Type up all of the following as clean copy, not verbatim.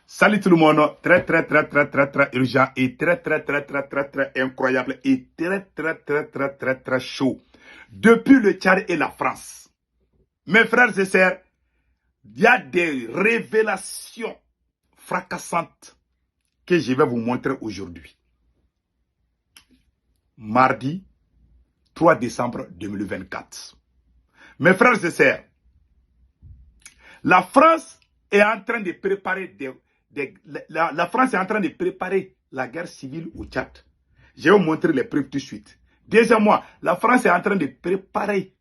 Salut tout le monde, très urgent et très incroyable et très chaud. Depuis le Tchad et la France, mes frères et sœurs, il y a des révélations fracassantes que je vais vous montrer aujourd'hui. Mardi 3 décembre 2024. Mes frères et sœurs, la France est en train de préparer la France est en train de préparer la guerre civile au Tchad. Je vais vous montrer les preuves tout de suite. Deuxièmement, la France est en train de préparer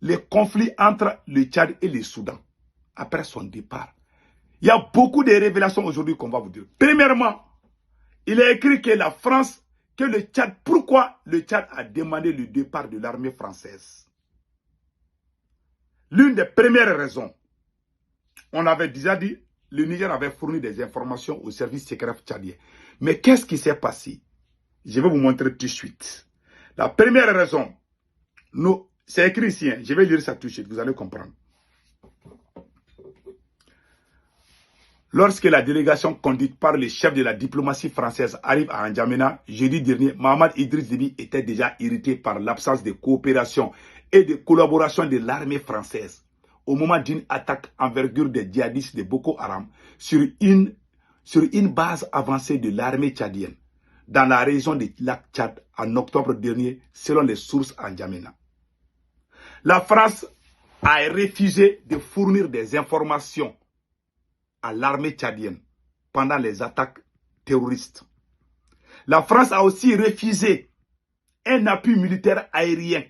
les conflits entre le Tchad et le Soudan après son départ. Il y a beaucoup de révélations aujourd'hui qu'on va vous dire. Premièrement, il est écrit que la France, que le Tchad, pourquoi le Tchad a demandé le départ de l'armée française. L'une des premières raisons, on avait déjà dit, le Niger avait fourni des informations au service secret tchadien. Mais qu'est-ce qui s'est passé? Je vais vous montrer tout de suite. La première raison, c'est écrit ici, hein, je vais lire ça tout de suite, vous allez comprendre. Lorsque la délégation conduite par le chef de la diplomatie française arrive à N'Djamena, jeudi dernier, Mohamed Idriss Déby était déjà irrité par l'absence de coopération et de collaboration de l'armée française au moment d'une attaque envergure des djihadistes de Boko Haram sur une base avancée de l'armée tchadienne dans la région du lac Tchad en octobre dernier, selon les sources à N'Djamena. La France a refusé de fournir des informations à l'armée tchadienne pendant les attaques terroristes. La France a aussi refusé un appui militaire aérien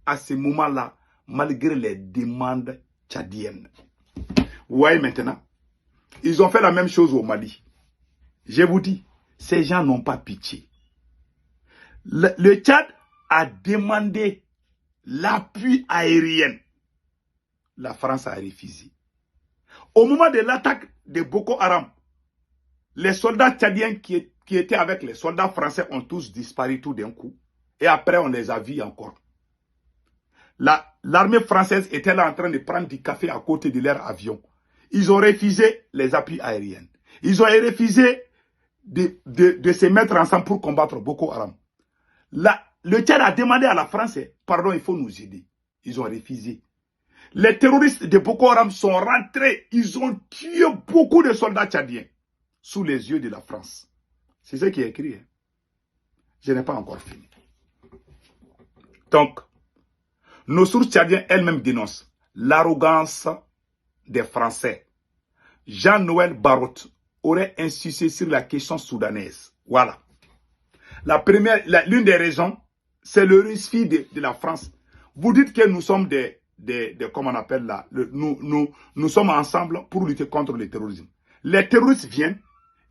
à ce moment-là, malgré les demandes tchadiennes. Vous voyez maintenant, ils ont fait la même chose au Mali. Je vous dis, ces gens n'ont pas pitié. Le Tchad a demandé l'appui aérien. La France a refusé. Au moment de l'attaque de Boko Haram, les soldats tchadiens qui étaient avec les soldats français ont tous disparu tout d'un coup. Et après, on les a vus encore. L'armée française était là en train de prendre du café à côté de leur avion. Ils ont refusé les appuis aériens. Ils ont refusé de se mettre ensemble pour combattre Boko Haram. Le Tchad a demandé à la France, pardon, il faut nous aider. Ils ont refusé. Les terroristes de Boko Haram sont rentrés. Ils ont tué beaucoup de soldats tchadiens sous les yeux de la France. C'est ce qui est écrit. Hein. Je n'ai pas encore fini. Donc, nos sources tchadiennes elles-mêmes dénoncent l'arrogance des Français. Jean-Noël Barrot aurait insisté sur la question soudanaise. Voilà. L'une des raisons, c'est le refus de la France. Vous dites que nous sommes comment on appelle là, nous sommes ensemble pour lutter contre le terrorisme. Les terroristes viennent,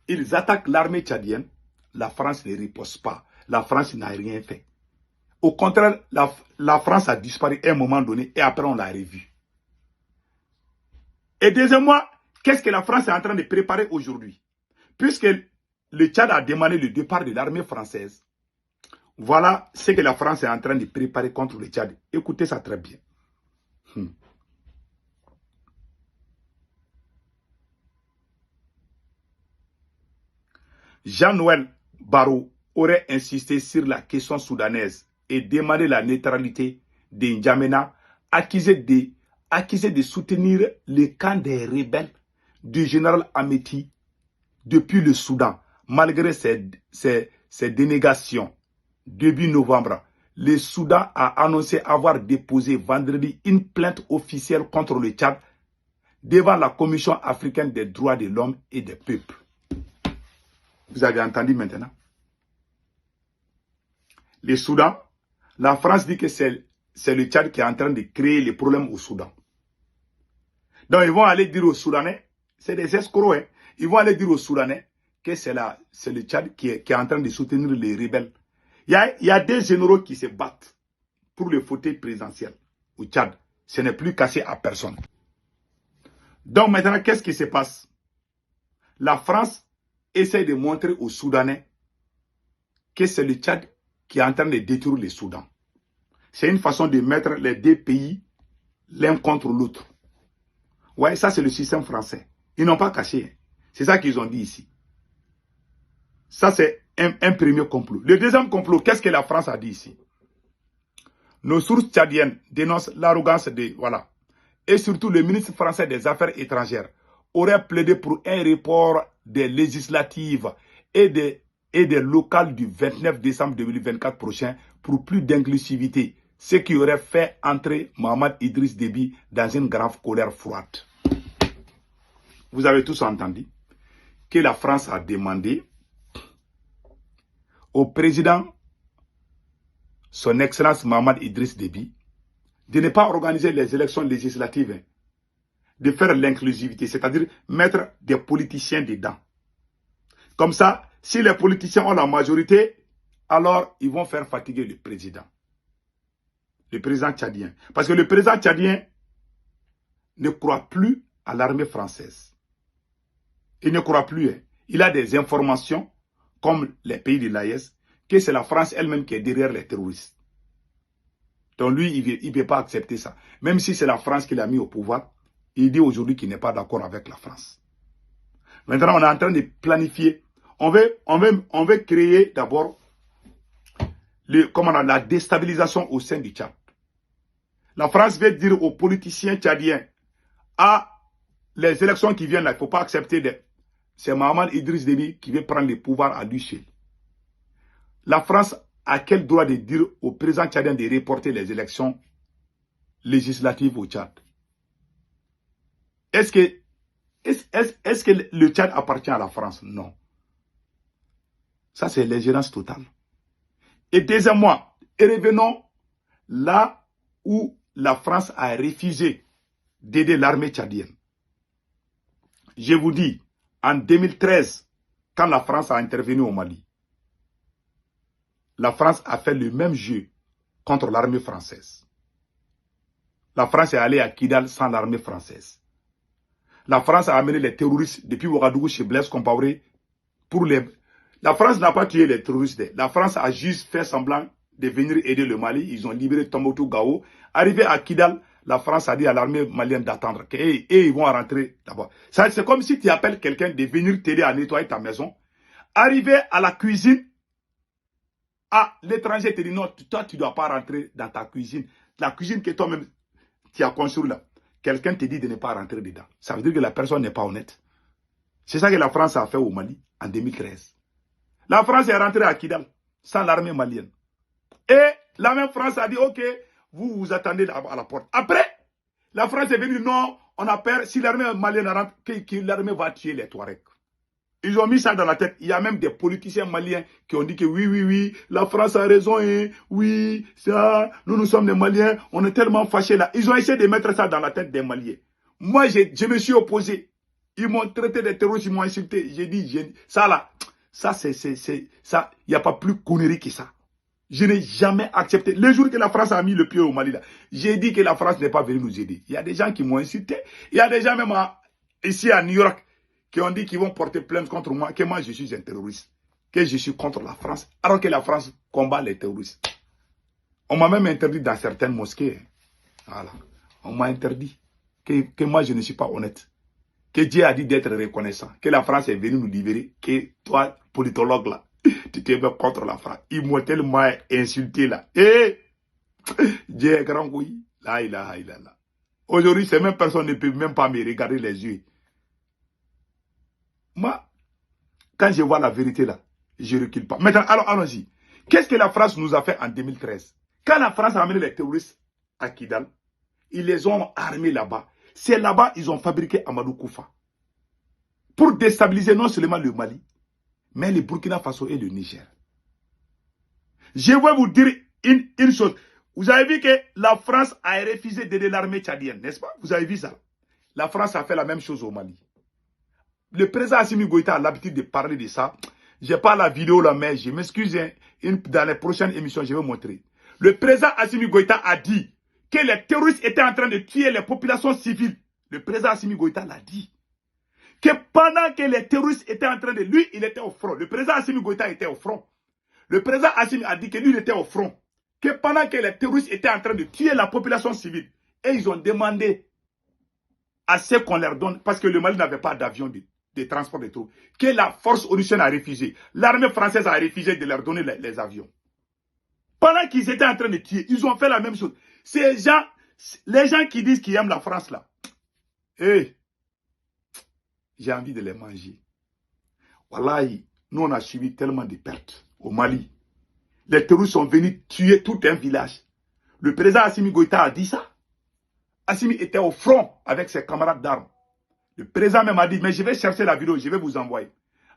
ils attaquent l'armée tchadienne, la France ne riposte pas. La France n'a rien fait. Au contraire, la France a disparu à un moment donné et après on l'a revue. Et deuxièmement, qu'est-ce que la France est en train de préparer aujourd'hui? Puisque le Tchad a demandé le départ de l'armée française, voilà ce que la France est en train de préparer contre le Tchad. Écoutez ça très bien. Jean-Noël Barrot aurait insisté sur la question soudanaise et demandé la neutralité de N'Djamena, accusé de soutenir le camp des rebelles du général Ameti depuis le Soudan. Malgré ces dénégations, début novembre, le Soudan a annoncé avoir déposé vendredi une plainte officielle contre le Tchad devant la Commission africaine des droits de l'homme et des peuples. Vous avez entendu maintenant? Le Soudan, la France dit que c'est le Tchad qui est en train de créer les problèmes au Soudan. Donc ils vont aller dire aux Soudanais, c'est des escrocs, hein, ils vont aller dire aux Soudanais que c'est le Tchad qui est en train de soutenir les rebelles. Il y a des généraux qui se battent pour le fauteuil présidentiel au Tchad. Ce n'est plus cassé à personne. Donc maintenant, qu'est-ce qui se passe? La France essaie de montrer aux Soudanais que c'est le Tchad qui est en train de détruire le Soudan. C'est une façon de mettre les deux pays l'un contre l'autre. Ouais, ça c'est le système français. Ils n'ont pas caché. C'est ça qu'ils ont dit ici. Ça, c'est un premier complot. Le deuxième complot, qu'est-ce que la France a dit ici? Nos sources tchadiennes dénoncent l'arrogance de... Voilà. Et surtout, le ministre français des Affaires étrangères aurait plaidé pour un report des législatives et des locales du 29 décembre 2024 prochain pour plus d'inclusivité, ce qui aurait fait entrer Mohamed Idriss Déby dans une grave colère froide. Vous avez tous entendu que la France a demandé au président, son Excellence Mohamed Idriss Déby, de ne pas organiser les élections législatives, de faire l'inclusivité, c'est-à-dire mettre des politiciens dedans. Comme ça, si les politiciens ont la majorité, alors ils vont faire fatiguer le président tchadien. Parce que le président tchadien ne croit plus à l'armée française. Il ne croit plus. Hein. Il a des informations, comme les pays de l'AES, que c'est la France elle-même qui est derrière les terroristes. Donc lui, il ne peut pas accepter ça. Même si c'est la France qui l'a mis au pouvoir, il dit aujourd'hui qu'il n'est pas d'accord avec la France. Maintenant, on est en train de planifier. On veut créer d'abord la déstabilisation au sein du Tchad. La France veut dire aux politiciens tchadiens, les élections qui viennent là, il ne faut pas accepter. C'est Mohamed Idriss Déby qui veut prendre le pouvoir à lui seul. La France a quel droit de dire au président tchadien de reporter les élections législatives au Tchad? Est-ce que le Tchad appartient à la France? Non. Ça, c'est l'ingérence totale. Et deuxièmement, revenons là où la France a refusé d'aider l'armée tchadienne. Je vous dis, en 2013, quand la France a intervenu au Mali, la France a fait le même jeu contre l'armée française. La France est allée à Kidal sans l'armée française. La France a amené les terroristes depuis Ouagadougou chez Blaise Compaoré pour les... La France n'a pas tué les terroristes. La France a juste fait semblant de venir aider le Mali. Ils ont libéré Tombouctou Gao. Arrivé à Kidal, la France a dit à l'armée malienne d'attendre. Et ils vont rentrer d'abord. C'est comme si tu appelles quelqu'un de venir t'aider à nettoyer ta maison. Arrivé à la cuisine, l'étranger te dit non, toi tu ne dois pas rentrer dans ta cuisine. La cuisine que toi-même tu as construite là. Quelqu'un te dit de ne pas rentrer dedans. Ça veut dire que la personne n'est pas honnête. C'est ça que la France a fait au Mali en 2013. La France est rentrée à Kidal sans l'armée malienne. Et la même France a dit, ok, vous vous attendez à la porte. Après, la France est venue, non, on a peur, si l'armée malienne rentre, que l'armée va tuer les Touaregs. Ils ont mis ça dans la tête. Il y a même des politiciens maliens qui ont dit que oui, la France a raison, hein, oui, ça, nous sommes des Maliens, on est tellement fâchés là. Ils ont essayé de mettre ça dans la tête des Maliens. Moi, je me suis opposé. Ils m'ont traité de terroristes, ils m'ont insulté. J'ai dit, ça là, ça, ça, il n'y a pas plus connerie que ça. Je n'ai jamais accepté. Le jour que la France a mis le pied au Mali, là, j'ai dit que la France n'est pas venue nous aider. Il y a des gens qui m'ont insulté. Il y a des gens même ici à New York qui ont dit qu'ils vont porter plainte contre moi, que moi je suis un terroriste, que je suis contre la France, alors que la France combat les terroristes. On m'a même interdit dans certaines mosquées. Voilà. On m'a interdit que moi je ne suis pas honnête. Que Dieu a dit d'être reconnaissant, que la France est venue nous libérer, que toi, politologue là, tu te mets contre la France. Ils m'ont tellement insulté là. Et Dieu est grand, oui. Là, là. Aujourd'hui, ces mêmes personnes ne peuvent même pas me regarder les yeux. Moi, quand je vois la vérité là, je ne recule pas. Maintenant, alors allons-y. Qu'est-ce que la France nous a fait en 2013? Quand la France a amené les terroristes à Kidal, ils les ont armés là-bas. C'est là-bas qu'ils ont fabriqué Amadou Koufa. Pour déstabiliser non seulement le Mali, mais le Burkina Faso et le Niger. Je vais vous dire une chose. Vous avez vu que la France a refusé d'aider l'armée tchadienne, n'est-ce pas? Vous avez vu ça? La France a fait la même chose au Mali. Le président Assimi Goïta a l'habitude de parler de ça. Je n'ai pas la vidéo là, mais je m'excuse. Dans les prochaines émissions, je vais vous montrer. Le président Assimi Goïta a dit que les terroristes étaient en train de tuer les populations civiles. Le président Assimi Goïta l'a dit. Que pendant que les terroristes étaient en train de... Lui, il était au front. Le président Assimi Goïta était au front. Le président Assimi a dit que lui, il était au front. Que pendant que les terroristes étaient en train de tuer la population civile, et ils ont demandé à ce qu'on leur donne, parce que le Mali n'avait pas d'avion de de transport des troupes, que la force onusienne a refusé. L'armée française a refusé de leur donner les avions. Pendant qu'ils étaient en train de tuer, ils ont fait la même chose. Ces gens, les gens qui disent qu'ils aiment la France là, hey, j'ai envie de les manger. Wallahi, nous on a subi tellement de pertes au Mali. Les terroristes sont venus tuer tout un village. Le président Assimi Goïta a dit ça. Assimi était au front avec ses camarades d'armes. Le président même a dit, mais je vais chercher la vidéo, je vais vous envoyer.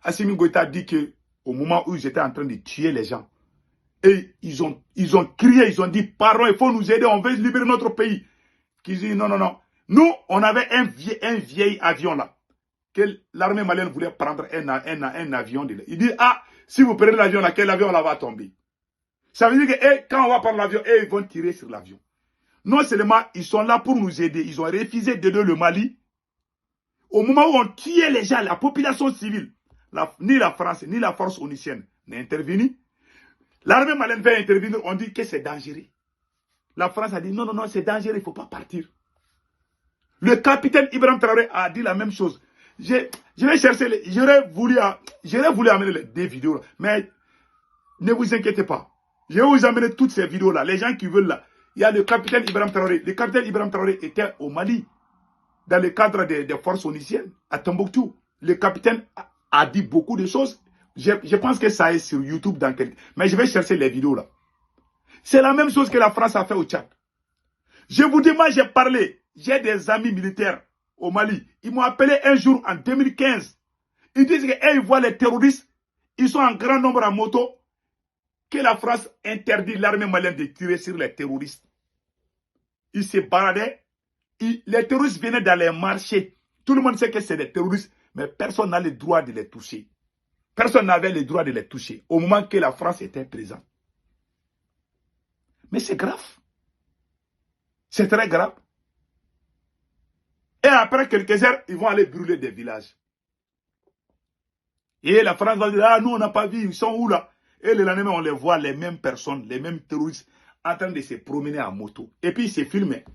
Assimi Goïta dit que au moment où j'étais en train de tuer les gens, et ils ont crié, ils ont dit, pardon, il faut nous aider, on veut libérer notre pays. Qui dit, non, non, non. Nous, on avait un vieil avion là, que l'armée malienne voulait prendre un avion. Il dit, ah, si vous prenez l'avion là, quel avion là va tomber? Ça veut dire que quand on va prendre l'avion, ils vont tirer sur l'avion. Non seulement ils sont là pour nous aider, ils ont refusé d'aider le Mali. Au moment où on tuait les gens, la population civile, ni la France, ni la force onusienne n'est intervenue. L'armée malienne va intervenir, on dit que c'est dangereux. La France a dit non, non, non, c'est dangereux, il ne faut pas partir. Le capitaine Ibrahim Traoré a dit la même chose. Je vais chercher, j'aurais voulu amener des vidéos, mais ne vous inquiétez pas. Je vais vous amener toutes ces vidéos-là. Les gens qui veulent là. Il y a le capitaine Ibrahim Traoré. Le capitaine Ibrahim Traoré était au Mali, dans le cadre des forces onusiennes, à Tombouctou. Le capitaine a dit beaucoup de choses. Je pense que ça est sur YouTube dans quelques... Mais je vais chercher les vidéos là. C'est la même chose que la France a fait au Tchad. Je vous dis, moi j'ai parlé. J'ai des amis militaires au Mali. Ils m'ont appelé un jour en 2015. Ils disent qu'ils voient les terroristes. Ils sont en grand nombre en moto. Que la France interdit l'armée malienne de tirer sur les terroristes. Ils se baladaient. Les terroristes venaient dans les marchés. Tout le monde sait que c'est des terroristes, mais personne n'a le droit de les toucher. Personne n'avait le droit de les toucher au moment que la France était présente. Mais c'est grave. C'est très grave. Et après quelques heures, ils vont aller brûler des villages. Et la France va dire, ah, nous on n'a pas vu, ils sont où là? Et le lendemain, on les voit, les mêmes personnes, les mêmes terroristes, en train de se promener en moto. Et puis, ils se filmaient.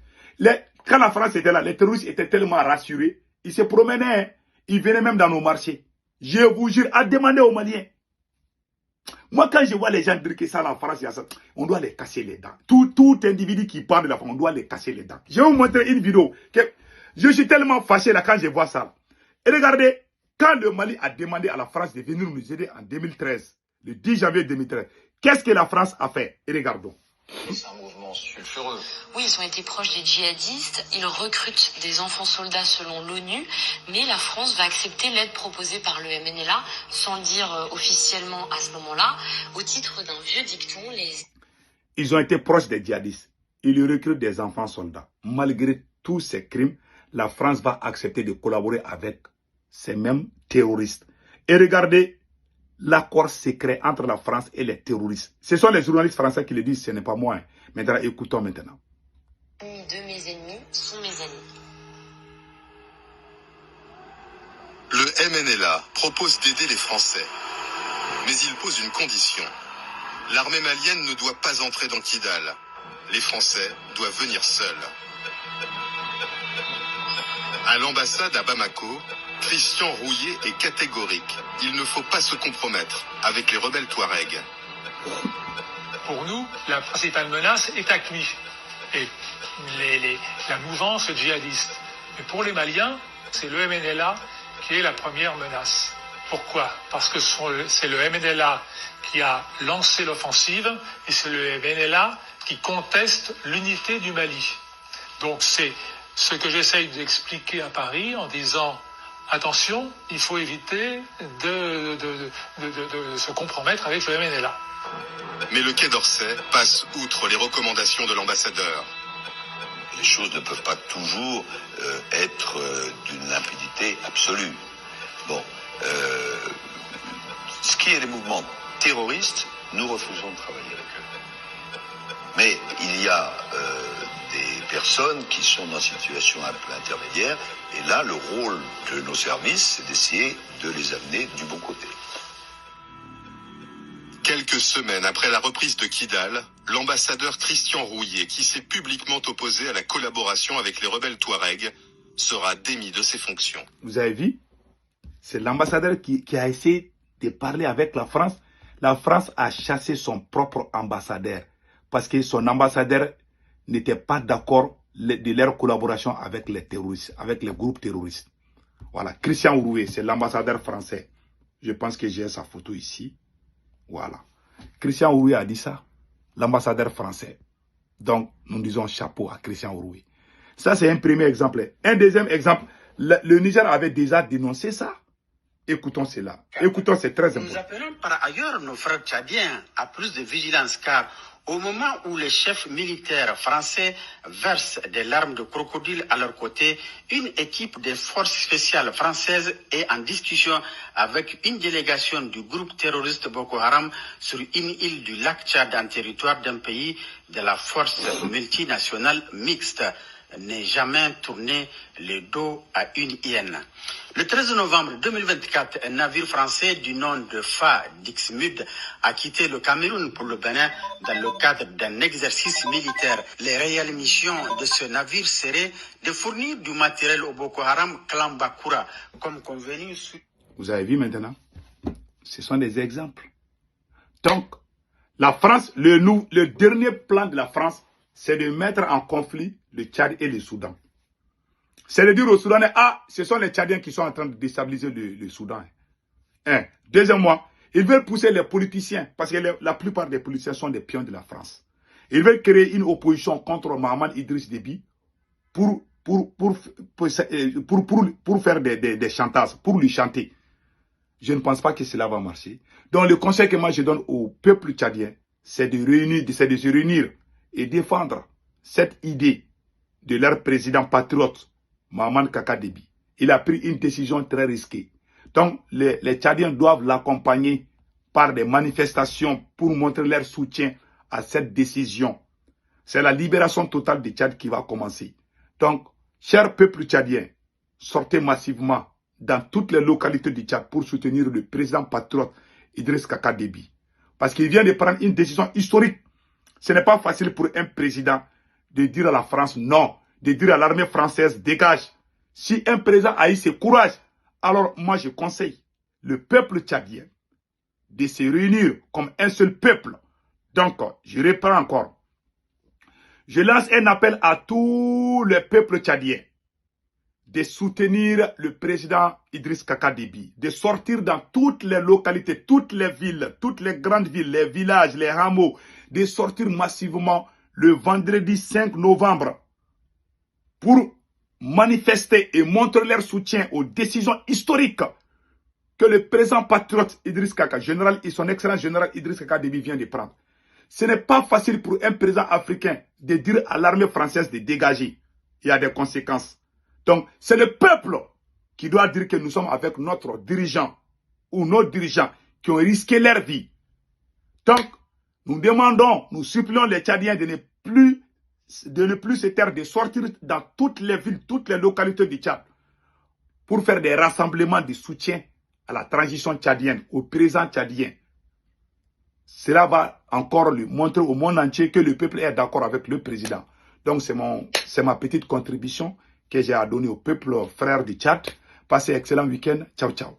Quand la France était là, les terroristes étaient tellement rassurés, ils se promenaient, hein. Ils venaient même dans nos marchés. Je vous jure, à demander aux Maliens. Moi, quand je vois les gens dire que ça, la France, on doit les casser les dents. Tout individu qui parle de la France, on doit les casser les dents. Je vais vous montrer une vidéo. Je suis tellement fâché là quand je vois ça. Et regardez, quand le Mali a demandé à la France de venir nous aider en 2013, le 10 janvier 2013, qu'est-ce que la France a fait? Et regardons. C'est un mouvement sulfureux. Oui, ils ont été proches des djihadistes. Ils recrutent des enfants soldats selon l'ONU. Mais la France va accepter l'aide proposée par le MNLA, sans le dire officiellement à ce moment-là, au titre d'un vieux dicton. Ils ont été proches des djihadistes. Ils recrutent des enfants soldats. Malgré tous ces crimes, la France va accepter de collaborer avec ces mêmes terroristes. Et regardez l'accord secret entre la France et les terroristes. Ce sont les journalistes français qui le disent, ce n'est pas moi. Maintenant, écoutons maintenant. De mes ennemis sont mes ennemis. Le MNLA propose d'aider les Français. Mais il pose une condition. L'armée malienne ne doit pas entrer dans Kidal. Les Français doivent venir seuls. À l'ambassade à Bamako, Christian Rouillet est catégorique. Il ne faut pas se compromettre avec les rebelles Touaregs. Pour nous, la principale menace est AQMI et la mouvance djihadiste. Mais pour les Maliens, c'est le MNLA qui est la première menace. Pourquoi? Parce que c'est le MNLA qui a lancé l'offensive et c'est le MNLA qui conteste l'unité du Mali. Donc c'est ce que j'essaye d'expliquer à Paris en disant attention, il faut éviter de se compromettre avec le MNLA. Mais le Quai d'Orsay passe outre les recommandations de l'ambassadeur. Les choses ne peuvent pas toujours être d'une limpidité absolue. Bon, ce qui est les mouvements terroristes, nous refusons de travailler avec eux. Mais il y a des personnes qui sont dans une situation un peu intermédiaire, et là, le rôle de nos services, c'est d'essayer de les amener du bon côté. Quelques semaines après la reprise de Kidal, l'ambassadeur Christian Rouillet, qui s'est publiquement opposé à la collaboration avec les rebelles Touaregs, sera démis de ses fonctions. Vous avez vu? C'est l'ambassadeur qui a essayé de parler avec la France. La France a chassé son propre ambassadeur parce que son ambassadeur n'était pas d'accord de leur collaboration avec les terroristes, avec les groupes terroristes. Voilà, Christian Ouroué, c'est l'ambassadeur français. Je pense que j'ai sa photo ici. Voilà. Christian Ouroué a dit ça, l'ambassadeur français. Donc, nous disons chapeau à Christian Ouroué. Ça, c'est un premier exemple. Un deuxième exemple, le Niger avait déjà dénoncé ça. Écoutons cela. Écoutons, c'est très important. Nous appelons par ailleurs nos frères tchadiens à plus de vigilance car au moment où les chefs militaires français versent des larmes de crocodile à leur côté, une équipe des forces spéciales françaises est en discussion avec une délégation du groupe terroriste Boko Haram sur une île du lac Tchad en territoire d'un pays de la force multinationale mixte. N'est jamais tourné le dos à une hyène. Le 13 novembre 2024, un navire français du nom de Fa Dixmude a quitté le Cameroun pour le Bénin dans le cadre d'un exercice militaire. Les réelles missions de ce navire seraient de fournir du matériel au Boko Haram clan Bakura, comme convenu. Vous avez vu maintenant? Ce sont des exemples. Donc, la France, le dernier plan de la France, c'est de mettre en conflit le Tchad et le Soudan. C'est de dire aux Soudanais, ah, ce sont les Tchadiens qui sont en train de déstabiliser le Soudan. Deuxièmement, ils veulent pousser les politiciens, parce que la plupart des politiciens sont des pions de la France. Ils veulent créer une opposition contre Mohamed Idriss Déby pour faire des chantages, pour lui chanter. Je ne pense pas que cela va marcher. Donc le conseil que moi je donne au peuple tchadien, c'est de se réunir et défendre cette idée de leur président patriote, Mahaman Kaka Déby. Il a pris une décision très risquée. Donc, les Tchadiens doivent l'accompagner par des manifestations pour montrer leur soutien à cette décision. C'est la libération totale du Tchad qui va commencer. Donc, chers peuples tchadiens, sortez massivement dans toutes les localités du Tchad pour soutenir le président patriote Idriss Kaka Déby. Parce qu'il vient de prendre une décision historique. Ce n'est pas facile pour un président de dire à la France non, de dire à l'armée française dégage. Si un président a eu ce courage, alors moi je conseille le peuple tchadien de se réunir comme un seul peuple. Donc, je reprends encore. Je lance un appel à tous les peuples tchadiens de soutenir le président Idriss Kaka Déby, de sortir dans toutes les localités, toutes les villes, toutes les grandes villes, les villages, les hameaux, de sortir massivement le vendredi 5 novembre pour manifester et montrer leur soutien aux décisions historiques que le président patriote Idriss Kaka, son excellent général Idriss Kaka Déby vient de prendre. Ce n'est pas facile pour un président africain de dire à l'armée française de dégager. Il y a des conséquences. Donc, c'est le peuple qui doit dire que nous sommes avec notre dirigeant ou nos dirigeants qui ont risqué leur vie. Donc, nous demandons, nous supplions les Tchadiens de ne plus se taire, de sortir dans toutes les villes, toutes les localités du Tchad pour faire des rassemblements de soutien à la transition tchadienne, au président tchadien. Cela va encore lui montrer au monde entier que le peuple est d'accord avec le président. Donc, c'est ma petite contribution que j'ai à donner au peuple frère du Tchad. Passez un excellent week-end. Ciao, ciao.